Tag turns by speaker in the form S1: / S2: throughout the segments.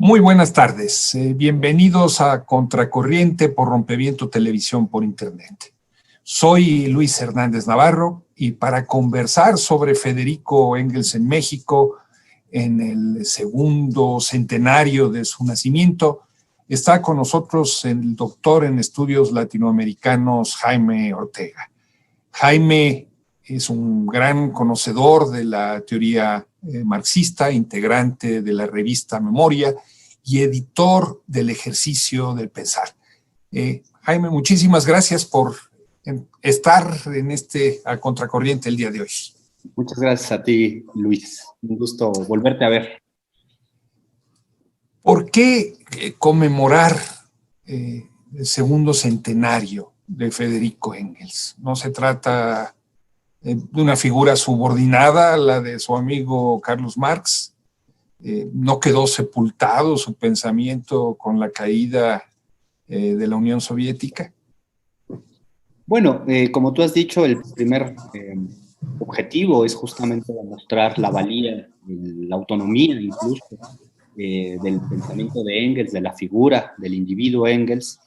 S1: Muy buenas tardes. Bienvenidos a Contracorriente por Rompeviento Televisión por Internet. Soy Luis Hernández Navarro y para conversar sobre Federico Engels en México en el segundo centenario de su nacimiento, está con nosotros el doctor en estudios latinoamericanos Jaime Ortega. Jaime es un gran conocedor de la teoría marxista, integrante de la revista Memoria y editor del ejercicio del pensar. Jaime, muchísimas gracias por estar en A Contracorriente el día de hoy.
S2: Muchas gracias a ti, Luis. Un gusto volverte a ver.
S1: ¿Por qué conmemorar el segundo centenario de Federico Engels? ¿No se trata de una figura subordinada a la de su amigo Carlos Marx? ¿No quedó sepultado su pensamiento con la caída de la Unión Soviética?
S2: Bueno, como tú has dicho, el primer objetivo es justamente demostrar la valía, la autonomía incluso del pensamiento de Engels, de la figura del individuo Engels,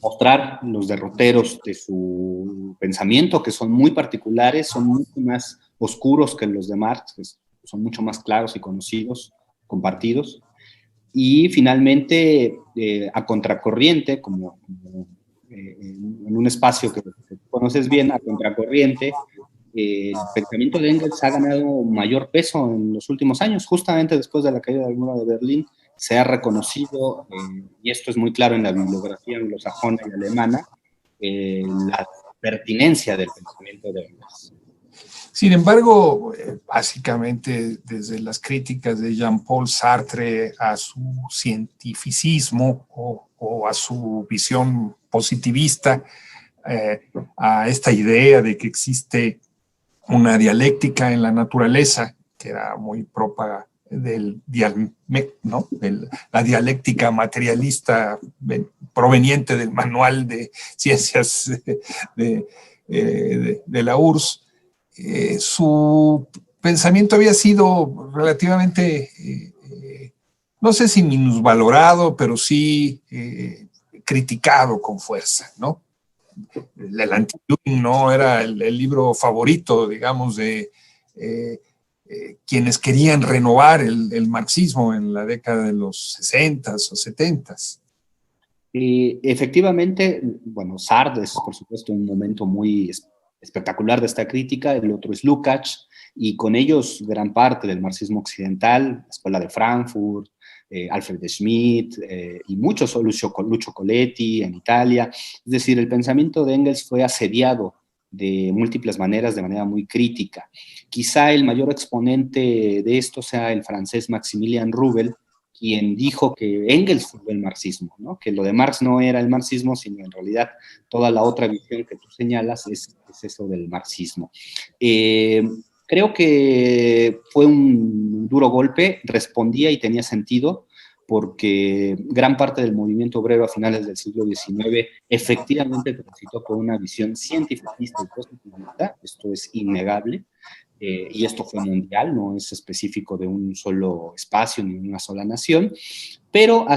S2: mostrar los derroteros de su pensamiento, que son muy particulares, son mucho más oscuros que los de Marx, que son mucho más claros y conocidos, compartidos, y finalmente a contracorriente, como en un espacio que conoces bien, a contracorriente, el pensamiento de Engels ha ganado mayor peso en los últimos años, justamente después de la caída del muro de Berlín. Se ha reconocido, y esto es muy claro en la bibliografía anglosajona y alemana, la pertinencia del pensamiento de Engels.
S1: Sin embargo, básicamente desde las críticas de Jean-Paul Sartre a su cientificismo o a su visión positivista, a esta idea de que existe una dialéctica en la naturaleza, que era muy propia ¿no? La dialéctica materialista proveniente del manual de ciencias de la URSS. Su pensamiento había sido relativamente, no sé si minusvalorado, pero sí criticado con fuerza, ¿no? El Anti-Turing no era el libro favorito, digamos, de quienes querían renovar el marxismo en la década de los 60s o 70s.
S2: Efectivamente, bueno, Sartre es, por supuesto, un momento muy espectacular de esta crítica. El otro es Lukács, y con ellos gran parte del marxismo occidental, la Escuela de Frankfurt, Alfred Schmidt y muchos, Lucio Coletti en Italia. Es decir, el pensamiento de Engels fue asediado de múltiples maneras, de manera muy crítica. Quizá el mayor exponente de esto sea el francés Maximilien Rubel, quien dijo que Engels fue el marxismo, ¿no? Que lo de Marx no era el marxismo, sino en realidad toda la otra visión que tú señalas es eso del marxismo. Creo que fue un duro golpe, respondía y tenía sentido, porque gran parte del movimiento obrero a finales del siglo XIX efectivamente transitó por una visión cientificista y positivista, esto es innegable, y esto fue mundial, no es específico de un solo espacio ni de una sola nación, pero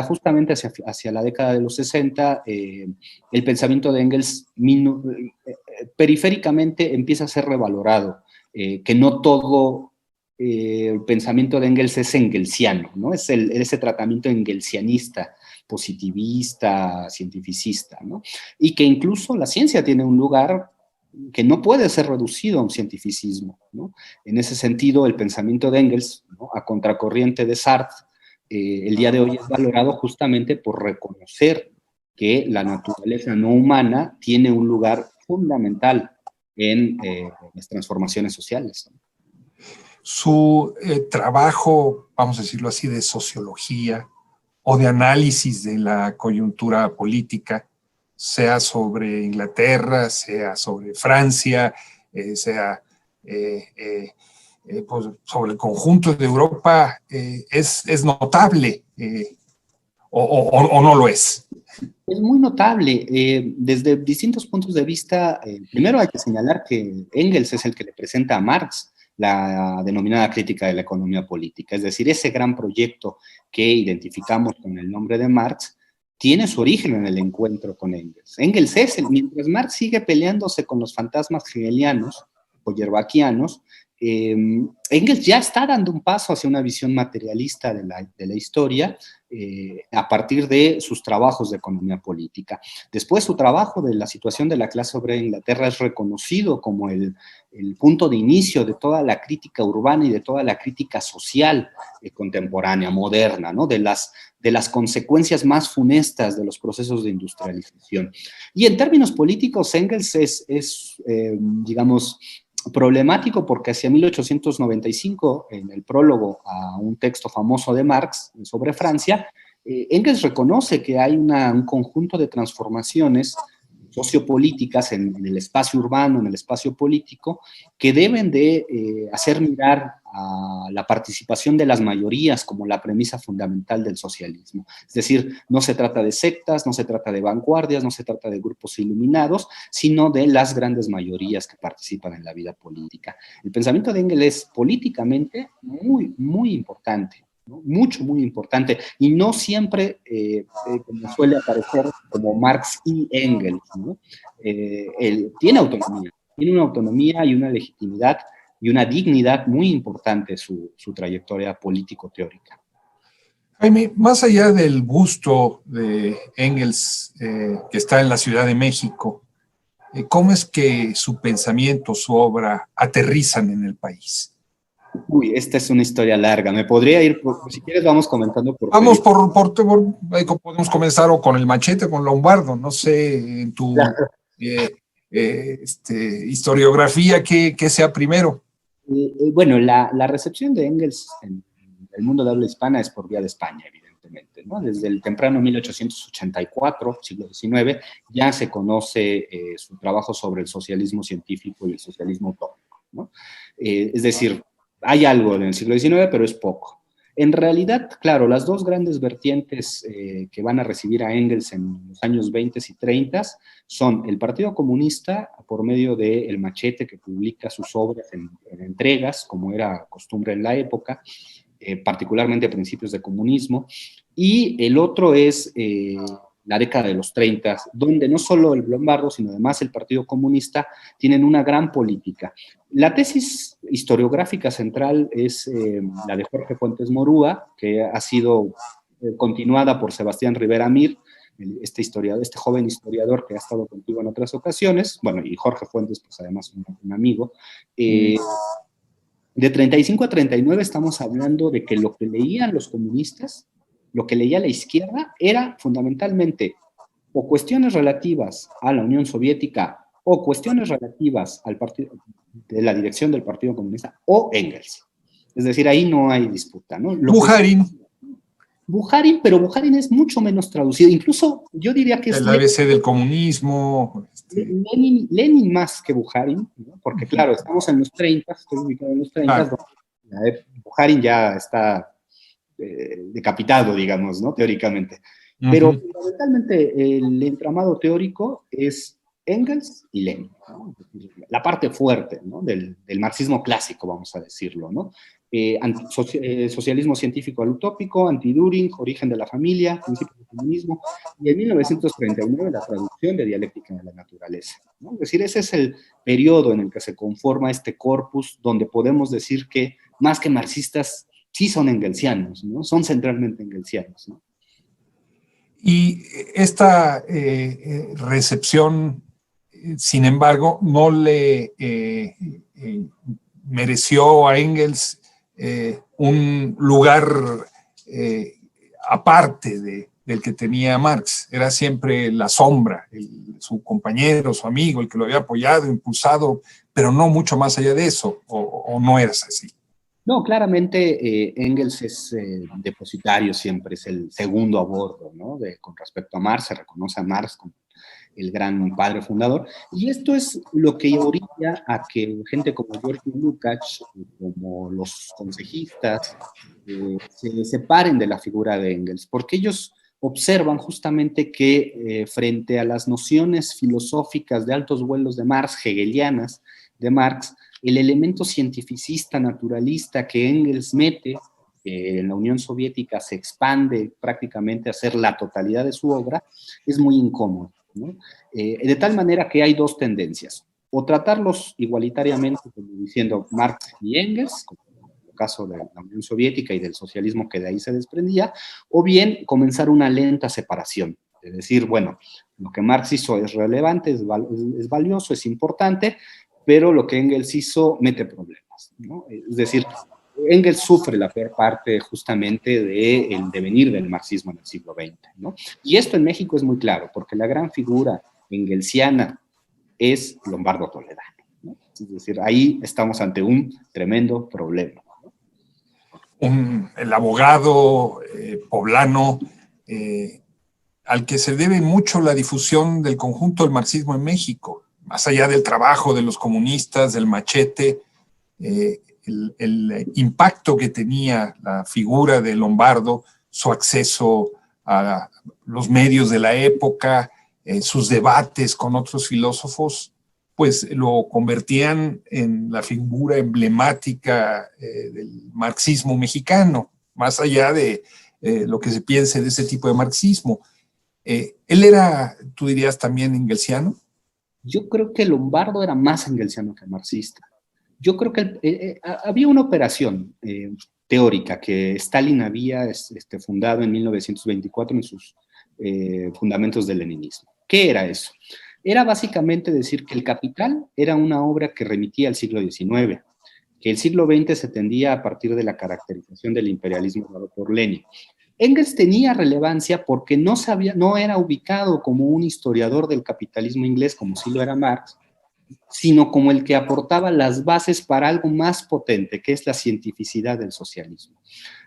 S2: justamente hacia la década de los 60, el pensamiento de Engels periféricamente empieza a ser revalorado, que no todo el pensamiento de Engels es engelsiano, ¿no? Es ese tratamiento engelsianista, positivista, cientificista, ¿no? Y que incluso la ciencia tiene un lugar que no puede ser reducido a un cientificismo, ¿no? En ese sentido, el pensamiento de Engels, ¿no?, a contracorriente de Sartre, el día de hoy es valorado justamente por reconocer que la naturaleza no humana tiene un lugar fundamental en las transformaciones sociales, ¿no?
S1: Su trabajo, vamos a decirlo así, de sociología o de análisis de la coyuntura política, sea sobre Inglaterra, sea sobre Francia, sea pues sobre el conjunto de Europa, es notable, o no lo es.
S2: Es muy notable. Desde distintos puntos de vista, primero hay que señalar que Engels es el que le presenta a Marx la denominada crítica de la economía política. Es decir, ese gran proyecto que identificamos con el nombre de Marx tiene su origen en el encuentro con Engels. Engels mientras Marx sigue peleándose con los fantasmas hegelianos o yerbaquianos, Engels ya está dando un paso hacia una visión materialista de la historia a partir de sus trabajos de economía política. Después, su trabajo de la situación de la clase obrera en Inglaterra es reconocido como el punto de inicio de toda la crítica urbana y de toda la crítica social contemporánea, moderna, ¿no? De las consecuencias más funestas de los procesos de industrialización. Y en términos políticos, Engels digamos, problemático porque hacia 1895, en el prólogo a un texto famoso de Marx sobre Francia, Engels reconoce que hay un conjunto de transformaciones sociopolíticas en el espacio urbano, en el espacio político, que deben de hacer mirar a la participación de las mayorías como la premisa fundamental del socialismo. Es decir, no se trata de sectas, no se trata de vanguardias, no se trata de grupos iluminados, sino de las grandes mayorías que participan en la vida política. El pensamiento de Engels es políticamente muy, muy importante, ¿no? Mucho, muy importante, y no siempre, como suele aparecer, como Marx y Engels, ¿no? Él tiene autonomía, tiene una autonomía y una legitimidad y una dignidad muy importante su trayectoria político-teórica.
S1: Jaime, más allá del busto de Engels que está en la Ciudad de México, ¿cómo es que su pensamiento, su obra aterrizan en el país?
S2: Uy, esta es una historia larga. Me podría ir, si quieres, vamos comentando por
S1: Vamos podemos comenzar o con el Machete o con Lombardo, no sé, en tu historiografía, ¿qué sea primero?
S2: Bueno, la recepción de Engels en el mundo de habla hispana es por vía de España, evidentemente, ¿no? Desde el temprano 1884, siglo XIX, ya se conoce su trabajo sobre el socialismo científico y el socialismo utópico, ¿no? Es decir, hay algo en el siglo XIX, pero es poco. En realidad, claro, las dos grandes vertientes que van a recibir a Engels en los años 20 y 30 son el Partido Comunista, por medio del Machete, que publica sus obras en entregas, como era costumbre en la época, particularmente a principios de comunismo, y el otro es la década de los 30, donde no solo el Lombardo, sino además el Partido Comunista tienen una gran política. La tesis historiográfica central es la de Jorge Fuentes Morúa, que ha sido continuada por Sebastián Rivera Mir, este joven historiador que ha estado contigo en otras ocasiones, bueno, y Jorge Fuentes, pues además un amigo. De 35 a 39 estamos hablando de que lo que leían los comunistas, lo que leía la izquierda, era fundamentalmente o cuestiones relativas a la Unión Soviética o cuestiones relativas al partido, de la dirección del Partido Comunista o Engels. Es decir, ahí no hay disputa, ¿no? Bukharin, pero Bukharin es mucho menos traducido. Incluso yo diría que es
S1: el ABC del comunismo.
S2: Lenin más que Bukharin, ¿no? Porque claro, estamos en los 30, estoy ubicado en los 30, Bukharin ya está decapitado, digamos, ¿no? Teóricamente. Pero fundamentalmente el entramado teórico es Engels y Lenin, ¿no? La parte fuerte, ¿no? del marxismo clásico, vamos a decirlo, ¿no? Socialismo científico al utópico, anti-Düring, origen de la familia, principios del comunismo, y en 1939 la traducción de dialéctica de la naturaleza, ¿no? Es decir, ese es el periodo en el que se conforma este corpus, donde podemos decir que, más que marxistas, sí son engelsianos, ¿no? Son centralmente engelsianos, ¿no?
S1: Y esta recepción, sin embargo, no le mereció a Engels un lugar aparte del que tenía Marx. Era siempre la sombra, su compañero, su amigo, el que lo había apoyado, impulsado, pero no mucho más allá de eso, o no era así.
S2: No, claramente Engels es depositario siempre, es el segundo a bordo, ¿no? Con respecto a Marx, se reconoce a Marx como el gran padre fundador, y esto es lo que orilla a que gente como George Lukács, como los consejistas, se separen de la figura de Engels, porque ellos observan justamente que frente a las nociones filosóficas de altos vuelos de Marx, hegelianas, de Marx, el elemento cientificista, naturalista que Engels mete en la Unión Soviética se expande prácticamente a ser la totalidad de su obra, es muy incómodo, ¿no? De tal manera que hay dos tendencias, o tratarlos igualitariamente, como diciendo Marx y Engels, como en el caso de la Unión Soviética y del socialismo que de ahí se desprendía, o bien comenzar una lenta separación, es decir, bueno, lo que Marx hizo es relevante, es valioso, es importante, pero lo que Engels hizo mete problemas, ¿no? Es decir, Engels sufre la peor parte justamente del devenir del marxismo en el siglo XX, ¿no? Y esto en México es muy claro, porque la gran figura engelsiana es Lombardo Toledano, ¿no? Es decir, ahí estamos ante un tremendo problema.
S1: El abogado poblano al que se debe mucho la difusión del conjunto del marxismo en México, más allá del trabajo de los comunistas, del machete, el impacto que tenía la figura de Lombardo, su acceso a los medios de la época, sus debates con otros filósofos, pues lo convertían en la figura emblemática del marxismo mexicano, más allá de lo que se piense de ese tipo de marxismo. ¿Él era, tú dirías, también engelsiano?
S2: Yo creo que Lombardo era más engelsiano que marxista. Yo creo que había una operación teórica que Stalin había fundado en 1924 en sus fundamentos del leninismo. ¿Qué era eso? Era básicamente decir que el Capital era una obra que remitía al siglo XIX, que el siglo XX se tendía a partir de la caracterización del imperialismo dado por Lenin. Engels tenía relevancia porque no era ubicado como un historiador del capitalismo inglés, como sí lo era Marx, sino como el que aportaba las bases para algo más potente, que es la cientificidad del socialismo.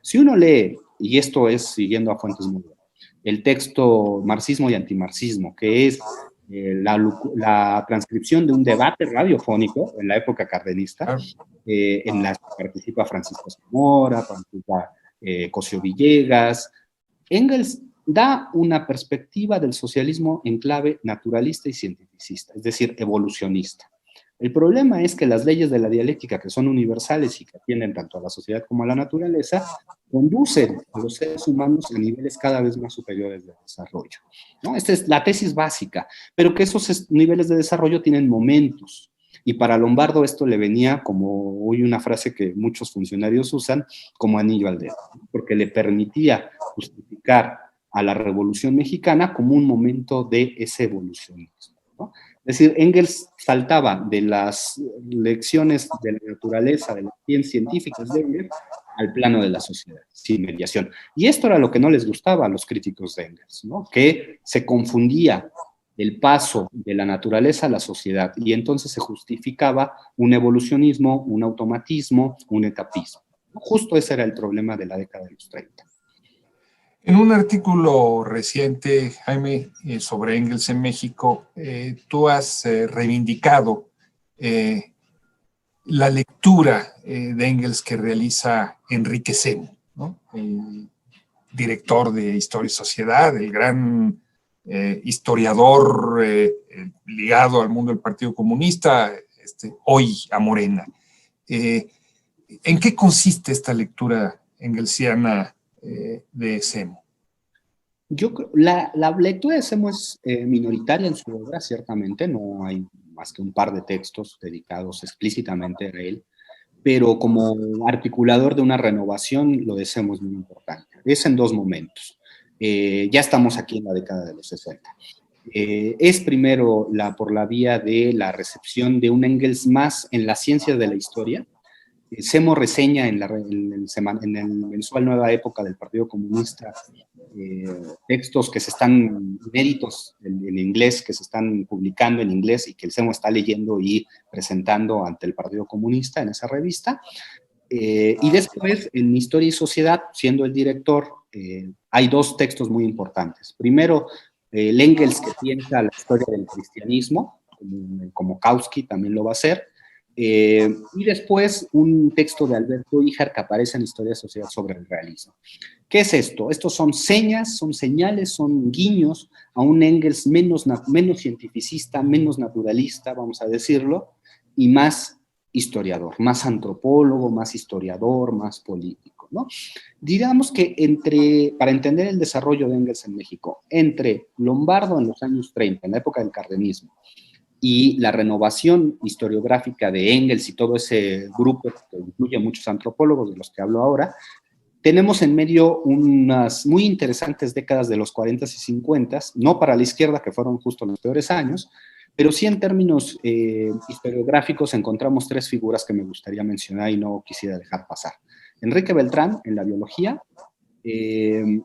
S2: Si uno lee, y esto es siguiendo a fuentes muy buenas, el texto Marxismo y Antimarxismo, que es la transcripción de un debate radiofónico en la época cardenista, en la que participa Francisco Zamora, participa Cosio Villegas. Engels da una perspectiva del socialismo en clave naturalista y cientificista, es decir, evolucionista. El problema es que las leyes de la dialéctica, que son universales y que atienden tanto a la sociedad como a la naturaleza, conducen a los seres humanos a niveles cada vez más superiores de desarrollo, ¿no? Esta es la tesis básica, pero que esos niveles de desarrollo tienen momentos. Y para Lombardo esto le venía, como hoy una frase que muchos funcionarios usan, como anillo al dedo, ¿no? Porque le permitía justificar a la Revolución Mexicana como un momento de ese evolucionismo, ¿no? Es decir, Engels saltaba de las lecciones de la naturaleza, de las ciencias científicas de Engels, al plano de la sociedad, sin mediación. Y esto era lo que no les gustaba a los críticos de Engels, ¿no? Que se confundía el paso de la naturaleza a la sociedad, y entonces se justificaba un evolucionismo, un automatismo, un etapismo. Justo ese era el problema de la década de los 30.
S1: En un artículo reciente, Jaime, sobre Engels en México, tú has reivindicado la lectura de Engels que realiza Enrique Semo, ¿no? El director de Historia y Sociedad, el gran historiador ligado al mundo del Partido Comunista, hoy a Morena. ¿En qué consiste esta lectura engelsiana de Semo?
S2: La lectura de Semo es minoritaria en su obra, ciertamente, no hay más que un par de textos dedicados explícitamente a él, pero como articulador de una renovación, lo de Semo es muy importante. Es en dos momentos. Ya estamos aquí en la década de los 60. Es primero por la vía de la recepción de un Engels más en la ciencia de la historia. Semo reseña en el mensual Nueva Época del Partido Comunista textos que se están inéditos en inglés, que se están publicando en inglés y que el Semo está leyendo y presentando ante el Partido Comunista en esa revista. Y después, en Historia y Sociedad, siendo el director, hay dos textos muy importantes. Primero, el Engels que piensa la historia del cristianismo, como Kautsky también lo va a hacer, y después un texto de Alberto Híjar que aparece en Historia y Sociedad sobre el realismo. ¿Qué es esto? Estos son señas, son señales, son guiños a un Engels menos cientificista, menos naturalista, vamos a decirlo, y más historiador, más antropólogo, más historiador, más político, ¿no? Digamos que para entender el desarrollo de Engels en México, entre Lombardo en los años 30, en la época del cardenismo, y la renovación historiográfica de Engels y todo ese grupo que incluye a muchos antropólogos de los que hablo ahora, tenemos en medio unas muy interesantes décadas de los 40 y 50, no para la izquierda, que fueron justo los peores años, pero sí en términos historiográficos encontramos tres figuras que me gustaría mencionar y no quisiera dejar pasar. Enrique Beltrán, en la biología, Elie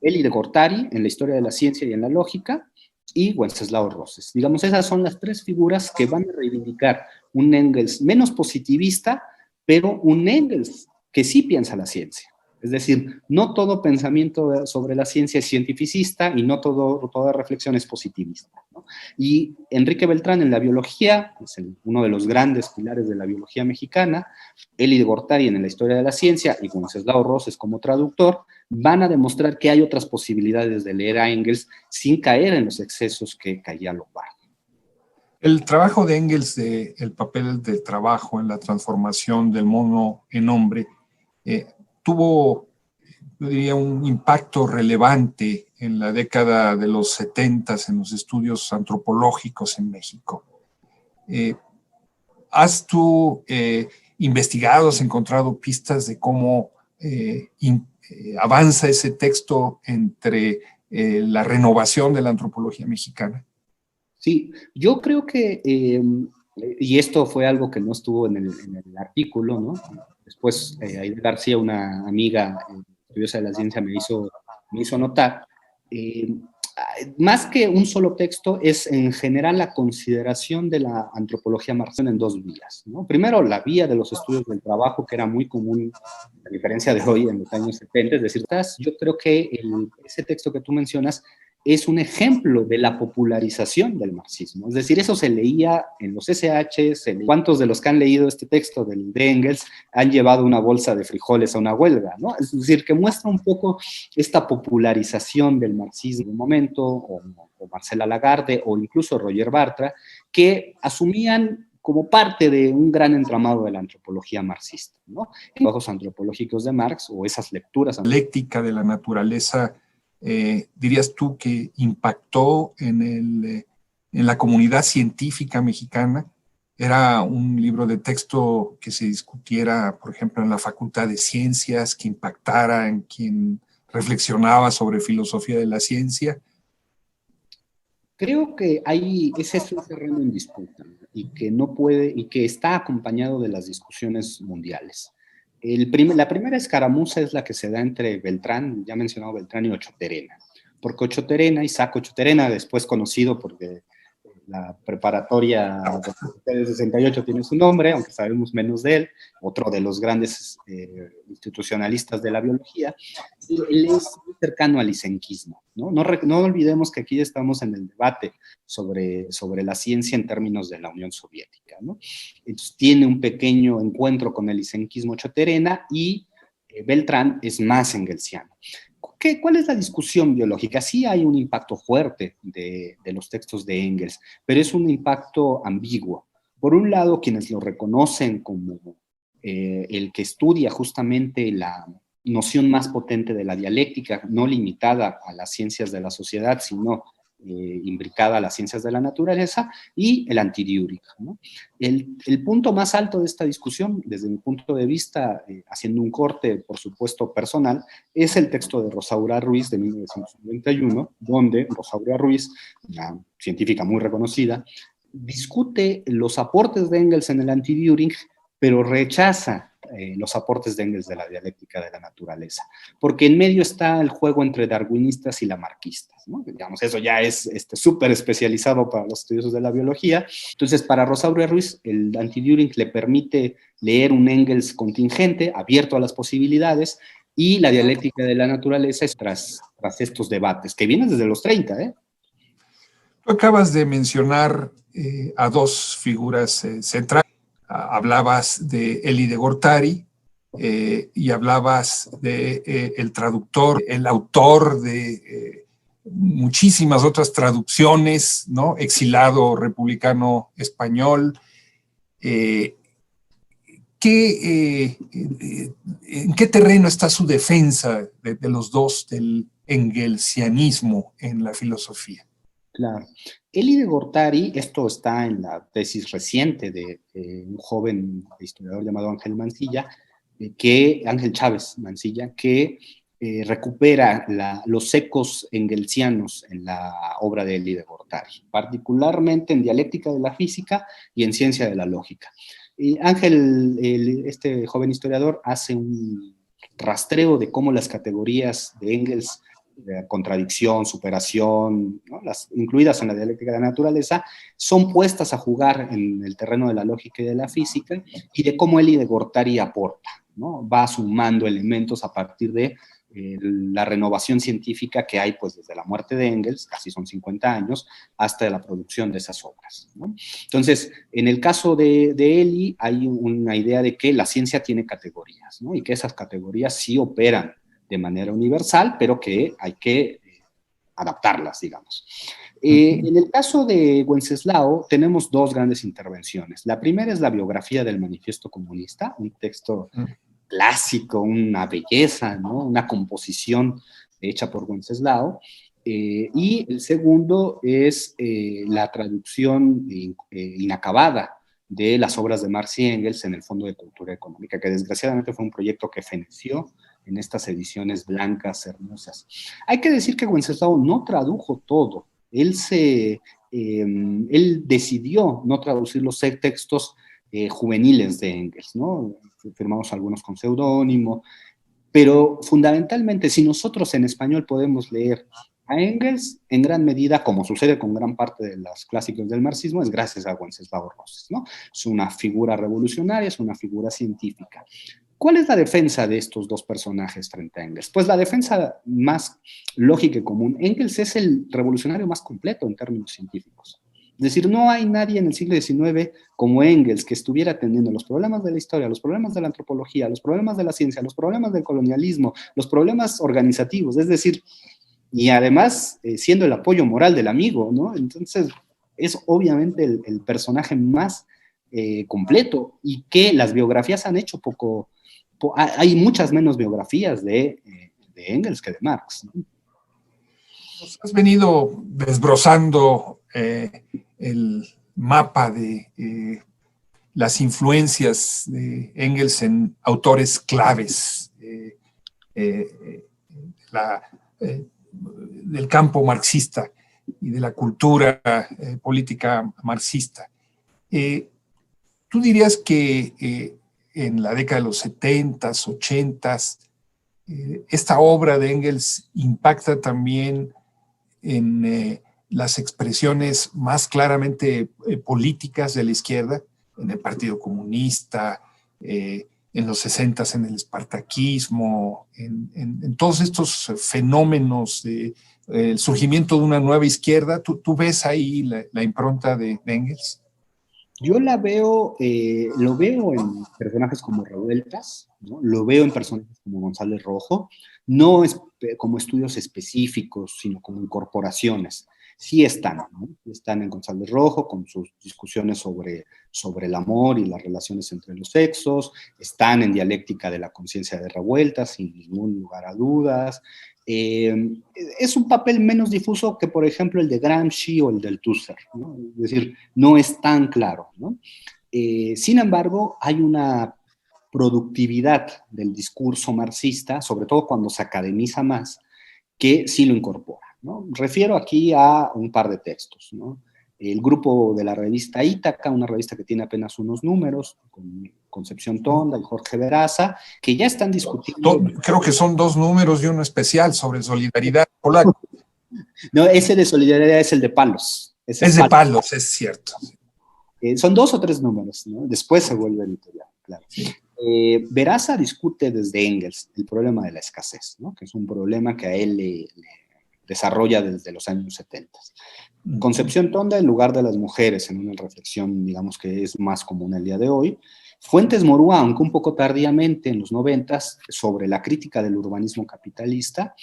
S2: de Gortari, en la historia de la ciencia y en la lógica, y Wenceslao Roses. Digamos, esas son las tres figuras que van a reivindicar un Engels menos positivista, pero un Engels que sí piensa la ciencia. Es decir, no todo pensamiento sobre la ciencia es cientificista y no toda reflexión es positivista, ¿no? Y Enrique Beltrán en la biología, es uno de los grandes pilares de la biología mexicana, Elie de Gortari en la historia de la ciencia y Wenceslao Roses como traductor, van a demostrar que hay otras posibilidades de leer a Engels sin caer en los excesos que caía Lombardo.
S1: El trabajo de Engels, el papel del trabajo en la transformación del mono en hombre, tuvo, yo diría, un impacto relevante en la década de los 70 en los estudios antropológicos en México. ¿Has tú investigado, has encontrado pistas de cómo avanza ese texto entre la renovación de la antropología mexicana?
S2: Sí, yo creo que, y esto fue algo que no estuvo en el artículo, ¿no? Después, Aide García, una amiga estudiosa de la ciencia, me hizo notar, más que un solo texto, es en general la consideración de la antropología marxista en dos vías, ¿no? Primero, la vía de los estudios del trabajo, que era muy común, a diferencia de hoy, en los años 70, es decir, yo creo que ese texto que tú mencionas es un ejemplo de la popularización del marxismo. Es decir, eso se leía en los SH. ¿Cuántos de los que han leído este texto de Engels han llevado una bolsa de frijoles a una huelga, ¿no? Es decir, que muestra un poco esta popularización del marxismo en un momento, o Marcela Lagarde, o incluso Roger Bartra, que asumían como parte de un gran entramado de la antropología marxista, ¿no? Trabajos antropológicos de Marx, o esas lecturas.
S1: La dialéctica de la naturaleza, dirías tú que impactó en la comunidad científica mexicana. Era un libro de texto que se discutiera, por ejemplo, en la Facultad de Ciencias, que impactara en quien reflexionaba sobre filosofía de la ciencia.
S2: Creo que ese es un terreno en disputa y que está acompañado de las discusiones mundiales. La primera escaramuza es la que se da entre Beltrán, ya mencionado Beltrán, y Ochoterena. Porque Isaac Ochoterena, después conocido porque la preparatoria del 68 tiene su nombre, aunque sabemos menos de él, otro de los grandes institucionalistas de la biología, él es muy cercano al lisenquismo, ¿no? No olvidemos que aquí estamos en el debate sobre la ciencia en términos de la Unión Soviética, ¿no? Entonces tiene un pequeño encuentro con el lisenquismo Ochoterena y Beltrán es más engelsiano. ¿Cuál es la discusión biológica? Sí hay un impacto fuerte de los textos de Engels, pero es un impacto ambiguo. Por un lado, quienes lo reconocen como el que estudia justamente la noción más potente de la dialéctica, no limitada a las ciencias de la sociedad, sino imbricada a las ciencias de la naturaleza, y el anti-Düring, ¿no? El punto más alto de esta discusión, desde mi punto de vista, haciendo un corte, por supuesto, personal, es el texto de Rosaura Ruiz de 1991, donde Rosaura Ruiz, una científica muy reconocida, discute los aportes de Engels en el anti-Düring, pero rechaza los aportes de Engels de la dialéctica de la naturaleza, porque en medio está el juego entre darwinistas y lamarquistas, ¿no? Digamos, eso ya es súper especializado para los estudiosos de la biología. Entonces, para Rosaura Ruiz, el anti-Düring le permite leer un Engels contingente, abierto a las posibilidades, y la dialéctica de la naturaleza es tras estos debates, que vienen desde los 30, ¿eh?
S1: Tú acabas de mencionar a dos figuras centrales. Hablabas de Elie de Gortari y hablabas de el traductor, el autor de muchísimas otras traducciones, ¿no? Exilado republicano español. Eh, ¿En qué terreno está su defensa de los dos, del engelsianismo en la filosofía?
S2: Claro. Eli de Gortari, esto está en la tesis reciente de un joven historiador llamado Ángel Mancilla, Ángel Chávez Mancilla, que recupera los ecos engelsianos en la obra de Eli de Gortari, particularmente en dialéctica de la física y en ciencia de la lógica. Ángel, este joven historiador, hace un rastreo de cómo las categorías de Engels, de contradicción, superación, ¿no?, incluidas en la dialéctica de la naturaleza, son puestas a jugar en el terreno de la lógica y de la física, y de cómo Eli de Gortari aporta, ¿no? Va sumando elementos a partir de la renovación científica que hay pues desde la muerte de Engels, casi son 50 años, hasta la producción de esas obras, ¿no? Entonces, en el caso de Eli hay una idea de que la ciencia tiene categorías, ¿no? Y que esas categorías sí operan de manera universal, pero que hay que adaptarlas, digamos. En el caso de Wenceslao tenemos dos grandes intervenciones. La primera es la biografía del Manifiesto Comunista, un texto clásico, una belleza, ¿no?, una composición hecha por Wenceslao. Y el segundo es la traducción inacabada de las obras de Marx y Engels en el Fondo de Cultura Económica, que desgraciadamente fue un proyecto que feneció en estas ediciones blancas, hermosas. Hay que decir que Wenceslao no tradujo todo. Él decidió no traducir los textos juveniles de Engels, ¿no? Firmamos algunos con seudónimo, pero fundamentalmente, si nosotros en español podemos leer a Engels, en gran medida, como sucede con gran parte de los clásicos del marxismo, es gracias a Wenceslao Roses, ¿no? Es una figura revolucionaria, es una figura científica. ¿Cuál es la defensa de estos dos personajes frente a Engels? Pues la defensa más lógica y común. Engels es el revolucionario más completo en términos científicos. Es decir, no hay nadie en el siglo XIX como Engels que estuviera atendiendo los problemas de la historia, los problemas de la antropología, los problemas de la ciencia, los problemas del colonialismo, los problemas organizativos, es decir, y además siendo el apoyo moral del amigo, ¿no? Entonces, es obviamente el personaje más completo, y que las biografías han hecho hay muchas menos biografías de Engels que de Marx, ¿no?
S1: Nos has venido desbrozando el mapa de las influencias de Engels en autores claves la, del campo marxista y de la cultura política marxista. ¿Tú dirías que en la década de los 70s, 80s, esta obra de Engels impacta también en las expresiones más claramente políticas de la izquierda, en el Partido Comunista, en los 60s en el espartaquismo, en todos estos fenómenos de el surgimiento de una nueva izquierda? ¿Tú ves ahí la impronta de Engels?
S2: Yo lo veo en personajes como Revueltas, ¿no? Lo veo en personajes como González Rojo, no es como estudios específicos, sino como incorporaciones. Sí están, ¿no? Están en González Rojo con sus discusiones sobre el amor y las relaciones entre los sexos, están en Dialéctica de la Conciencia de Revueltas, sin ningún lugar a dudas. Es un papel menos difuso que, por ejemplo, el de Gramsci o el del Tusser, ¿no? Es decir, no es tan claro, ¿no? Sin embargo, hay una productividad del discurso marxista, sobre todo cuando se academiza más, que sí lo incorpora, ¿no? Refiero aquí a un par de textos, ¿no? El grupo de la revista Ítaca, una revista que tiene apenas unos números, con Concepción Tonda y Jorge Veraza, que ya están discutiendo...
S1: Creo que son dos números y uno especial sobre solidaridad polaca.
S2: No, ese de solidaridad es el de Palos.
S1: Es de Palos, es cierto.
S2: Son 2 o 3 números, ¿no? Después se vuelve editorial, claro. Sí. Veraza discute desde Engels el problema de la escasez, ¿no? Que es un problema que a él le desarrolla desde los años 70. Concepción Tonda, el lugar de las mujeres, en una reflexión, digamos, que es más común el día de hoy. Fuentes Morúa, aunque un poco tardíamente, en los 90, sobre la crítica del urbanismo capitalista.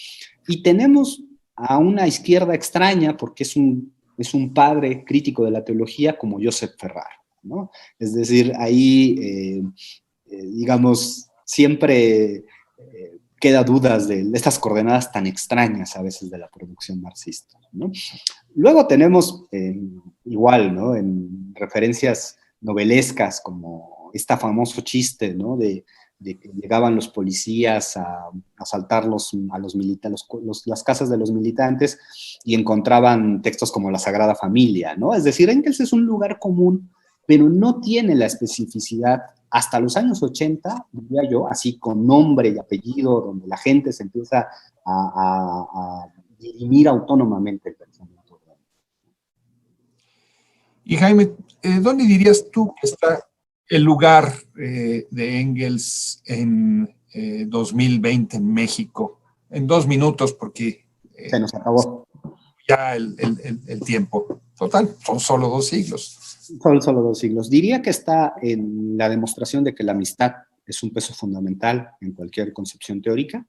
S2: Y tenemos a una izquierda extraña, porque es un padre crítico de la teología como Josep Ferrar, ¿no? Es decir, ahí, digamos, siempre queda dudas de estas coordenadas tan extrañas a veces de la producción marxista, ¿no? Luego tenemos igual, ¿no? En referencias novelescas como este famoso chiste, ¿no? De que llegaban los policías a asaltar las casas de los militantes y encontraban textos como la Sagrada Familia, ¿no? Es decir, Engels es un lugar común, pero no tiene la especificidad hasta los años 80, diría yo, así con nombre y apellido, donde la gente se empieza a dirimir autónomamente el pensamiento.
S1: Y Jaime, ¿dónde dirías tú que está el lugar de Engels en 2020 en México? En 2 minutos, porque
S2: se nos acabó
S1: ya el tiempo. Total, son solo 2 siglos.
S2: Solo 2 siglos. Diría que está en la demostración de que la amistad es un peso fundamental en cualquier concepción teórica.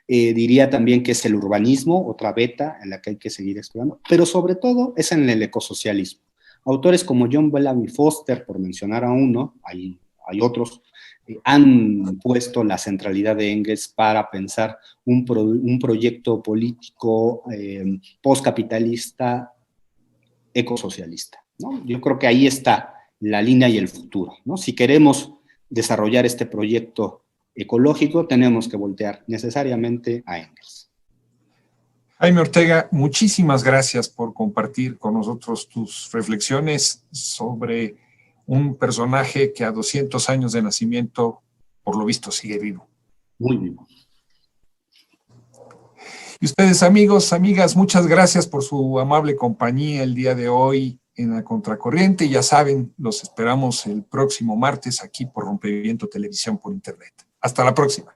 S2: Diría también que es el urbanismo, otra beta en la que hay que seguir explorando, pero sobre todo es en el ecosocialismo. Autores como John Bellamy Foster, por mencionar a uno, hay otros, han puesto la centralidad de Engels para pensar un proyecto político postcapitalista ecosocialista, ¿no? Yo creo que ahí está la línea y el futuro, ¿no? Si queremos desarrollar este proyecto ecológico, tenemos que voltear necesariamente a Engels.
S1: Jaime Ortega, muchísimas gracias por compartir con nosotros tus reflexiones sobre un personaje que a 200 años de nacimiento, por lo visto, sigue vivo.
S2: Muy vivo.
S1: Y ustedes, amigos, amigas, muchas gracias por su amable compañía el día de hoy en La Contracorriente. Ya saben, los esperamos el próximo martes aquí por Rompeviento Televisión por Internet. Hasta la próxima.